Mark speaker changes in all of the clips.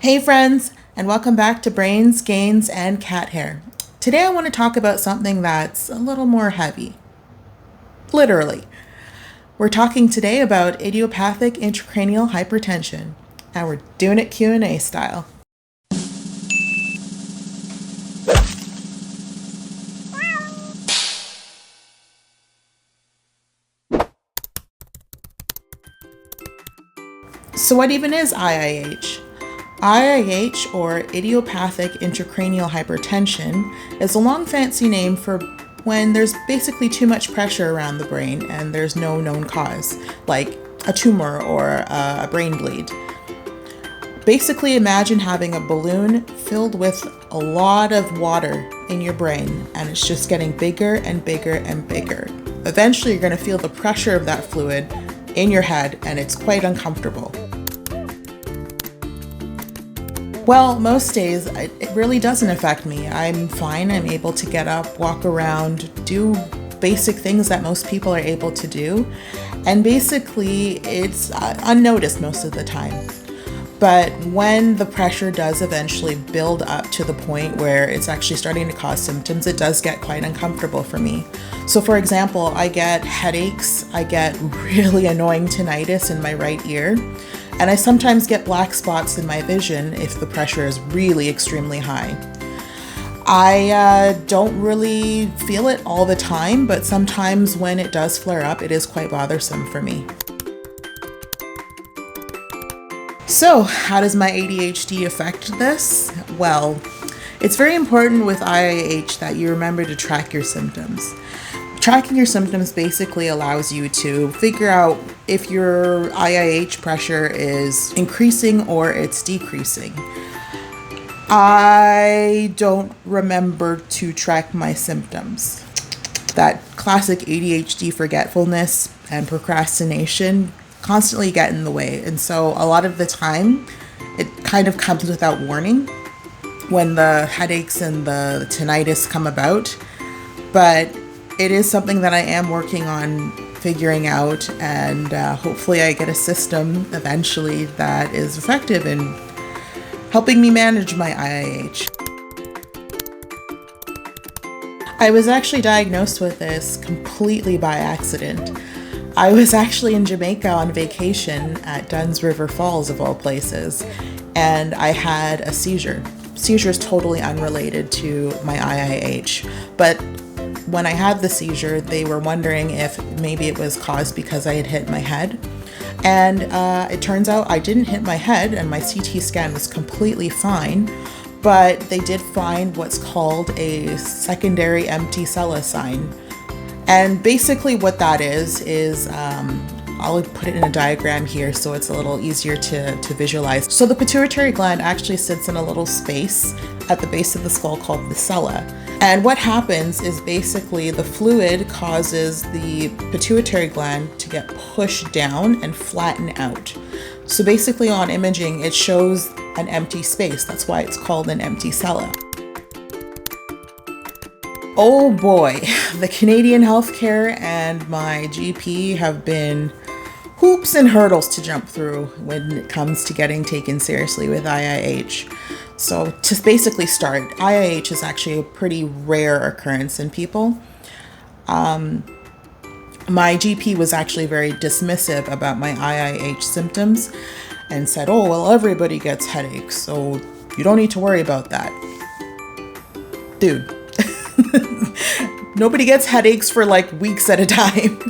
Speaker 1: Hey friends, and welcome back to Brains, Gains, and Cat Hair. Today I want to talk about something that's a little more heavy. Literally. We're talking today about idiopathic intracranial hypertension, and we're doing it Q&A style. So what even is IIH? IIH, or Idiopathic Intracranial Hypertension, is a long fancy name for when there's basically too much pressure around the brain and there's no known cause, like a tumor or a brain bleed. Basically, imagine having a balloon filled with a lot of water in your brain, and it's just getting bigger and bigger and bigger. Eventually, you're going to feel the pressure of that fluid in your head, and it's quite uncomfortable. Well, most days it really doesn't affect me. I'm fine. I'm able to get up, walk around, do basic things that most people are able to do. And basically, it's unnoticed most of the time. But when the pressure does eventually build up to the point where it's actually starting to cause symptoms, it does get quite uncomfortable for me. So for example, I get headaches, I get really annoying tinnitus in my right ear, and I sometimes get black spots in my vision if the pressure is really extremely high. I don't really feel it all the time, but sometimes when it does flare up, it is quite bothersome for me. So, how does my ADHD affect this? Well, it's very important with IIH that you remember to track your symptoms. Tracking your symptoms basically allows you to figure out if your IIH pressure is increasing or it's decreasing. I don't remember to track my symptoms. That classic ADHD forgetfulness and procrastination constantly get in the way. And so a lot of the time, it kind of comes without warning when the headaches and the tinnitus come about. But it is something that I am working on figuring out, and hopefully I get a system eventually that is effective in helping me manage my IIH. I was actually diagnosed with this completely by accident. I was actually in Jamaica on vacation at Dunn's River Falls, of all places, and I had a seizure. Seizure is totally unrelated to my IIH, but when I had the seizure, they were wondering if maybe it was caused because I had hit my head. And it turns out I didn't hit my head, and my CT scan was completely fine, but they did find what's called a secondary empty sella sign. And basically what that is I'll put it in a diagram here so it's a little easier to visualize. So the pituitary gland actually sits in a little space at the base of the skull called the sella. And what happens is basically the fluid causes the pituitary gland to get pushed down and flatten out. So basically on imaging, it shows an empty space. That's why it's called an empty sella. Oh boy, the Canadian healthcare and my GP have been hoops and hurdles to jump through when it comes to getting taken seriously with IIH. So to basically start, IIH is actually a pretty rare occurrence in people. My GP was actually very dismissive about my IIH symptoms and said, oh, well, everybody gets headaches, so you don't need to worry about that. Dude. Nobody gets headaches for like weeks at a time.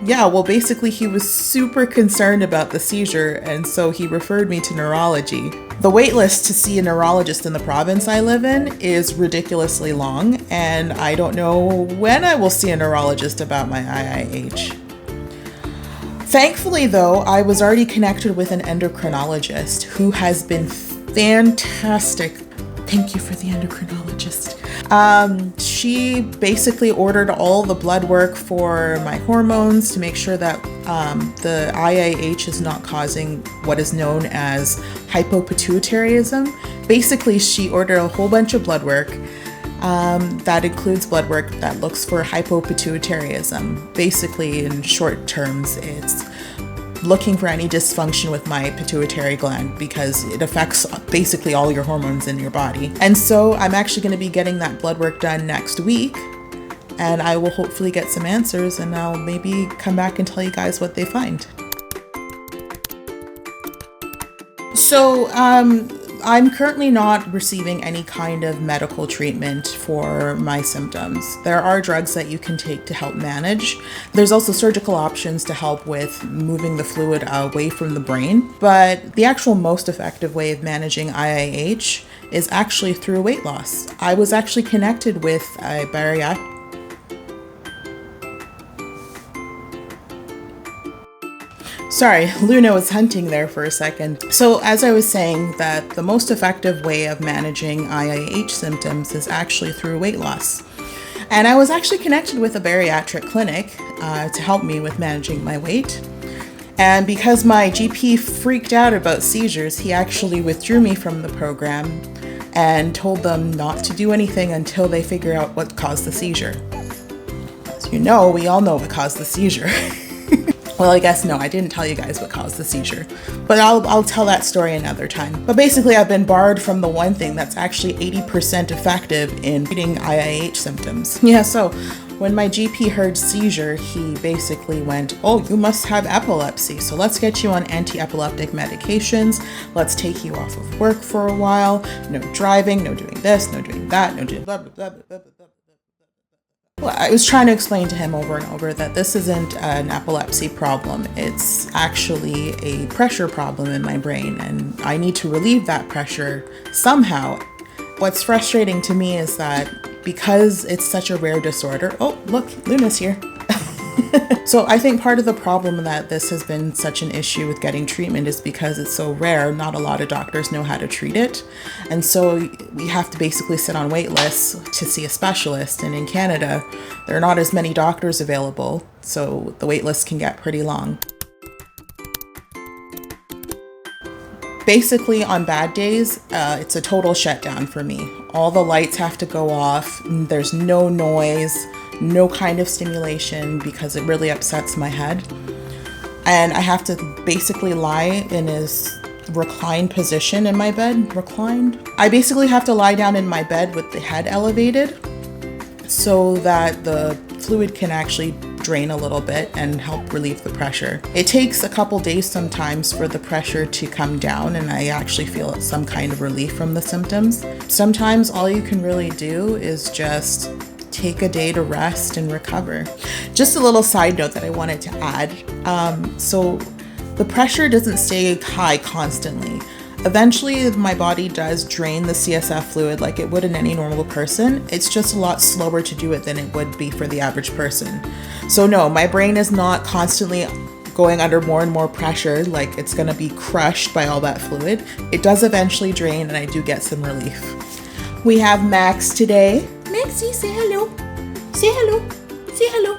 Speaker 1: Yeah, well, basically he was super concerned about the seizure, and so he referred me to neurology. The wait list to see a neurologist in the province I live in is ridiculously long, and I don't know when I will see a neurologist about my IIH. Thankfully, though, I was already connected with an endocrinologist who has been fantastic. Thank you for the endocrinologist. She basically ordered all the blood work for my hormones to make sure that the IIH is not causing what is known as hypopituitarism. Basically, she ordered a whole bunch of blood work that includes blood work that looks for hypopituitarism. Basically, in short terms, it's looking for any dysfunction with my pituitary gland because it affects basically all your hormones in your body. And so I'm actually going to be getting that blood work done next week, and I will hopefully get some answers, and I'll maybe come back and tell you guys what they find. So I'm currently not receiving any kind of medical treatment for my symptoms. There are drugs that you can take to help manage. There's also surgical options to help with moving the fluid away from the brain. But the actual most effective way of managing IIH is actually through weight loss. I was actually connected with a bariatric. Sorry, Luna was hunting there for a second. So as I was saying, that the most effective way of managing IIH symptoms is actually through weight loss. And I was actually connected with a bariatric clinic to help me with managing my weight. And because my GP freaked out about seizures, he actually withdrew me from the program and told them not to do anything until they figure out what caused the seizure. As you know, we all know what caused the seizure. Well, I guess no, I didn't tell you guys what caused the seizure, but I'll tell that story another time. But basically, I've been barred from the one thing that's actually 80% effective in treating IIH symptoms. Yeah, so when my GP heard seizure, he basically went, "Oh, you must have epilepsy, so let's get you on anti-epileptic medications. Let's take you off of work for a while. No driving, no doing this, no doing that, no doing blah, blah, blah, blah, blah, blah." Well, I was trying to explain to him over and over that this isn't an epilepsy problem. It's actually a pressure problem in my brain, and I need to relieve that pressure somehow. What's frustrating to me is that because it's such a rare disorder, oh, look, Luna's here. So I think part of the problem that this has been such an issue with getting treatment is because it's so rare, not a lot of doctors know how to treat it. And so we have to basically sit on wait lists to see a specialist. And in Canada, there are not as many doctors available, so the wait lists can get pretty long. Basically, on bad days, it's a total shutdown for me. All the lights have to go off. There's no noise, no kind of stimulation because it really upsets my head. And I have to basically lie in a reclined position in my bed. Reclined? I basically have to lie down in my bed with the head elevated so that the fluid can actually drain a little bit and help relieve the pressure. It takes a couple days sometimes for the pressure to come down, and I actually feel some kind of relief from the symptoms. Sometimes all you can really do is just take a day to rest and recover. Just a little side note that I wanted to add. So the pressure doesn't stay high constantly. Eventually, my body does drain the CSF fluid like it would in any normal person. It's just a lot slower to do it than it would be for the average person. So no, my brain is not constantly going under more and more pressure, like it's gonna be crushed by all that fluid. It does eventually drain and I do get some relief. We have Max today. Maxie, say hello. Say hello. Say hello.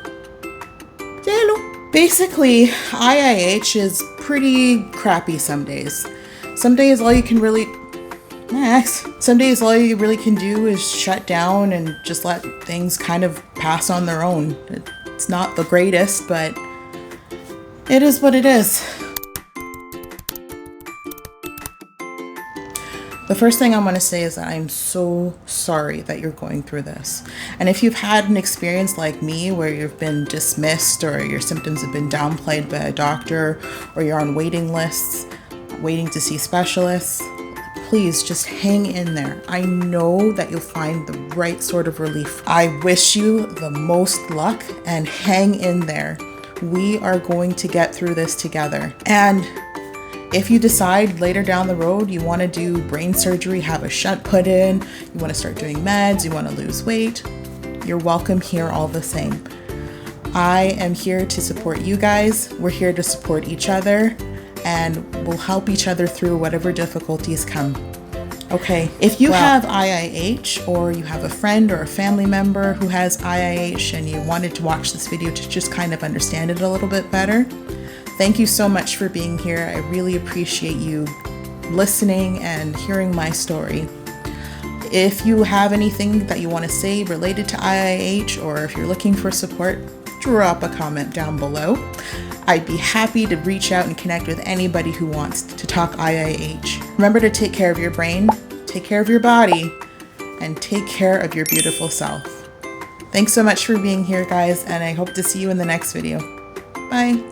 Speaker 1: Say hello. Basically, IIH is pretty crappy some days. Some days all you can really, Max, some days all you really can do is shut down and just let things kind of pass on their own. It's not the greatest, but it is what it is. The first thing I want to say is that I'm so sorry that you're going through this. And if you've had an experience like me where you've been dismissed or your symptoms have been downplayed by a doctor or you're on waiting lists, waiting to see specialists, please just hang in there. I know that you'll find the right sort of relief. I wish you the most luck and hang in there. We are going to get through this together. And if you decide later down the road you want to do brain surgery, have a shunt put in, you want to start doing meds, you want to lose weight, you're welcome here all the same. I am here to support you guys. We're here to support each other, and we'll help each other through whatever difficulties come. Okay, if you have IIH or you have a friend or a family member who has IIH and you wanted to watch this video to just kind of understand it a little bit better, thank you so much for being here. I really appreciate you listening and hearing my story. If you have anything that you want to say related to IIH or if you're looking for support, drop a comment down below. I'd be happy to reach out and connect with anybody who wants to talk IIH. Remember to take care of your brain, take care of your body, and take care of your beautiful self. Thanks so much for being here, guys, and I hope to see you in the next video. Bye.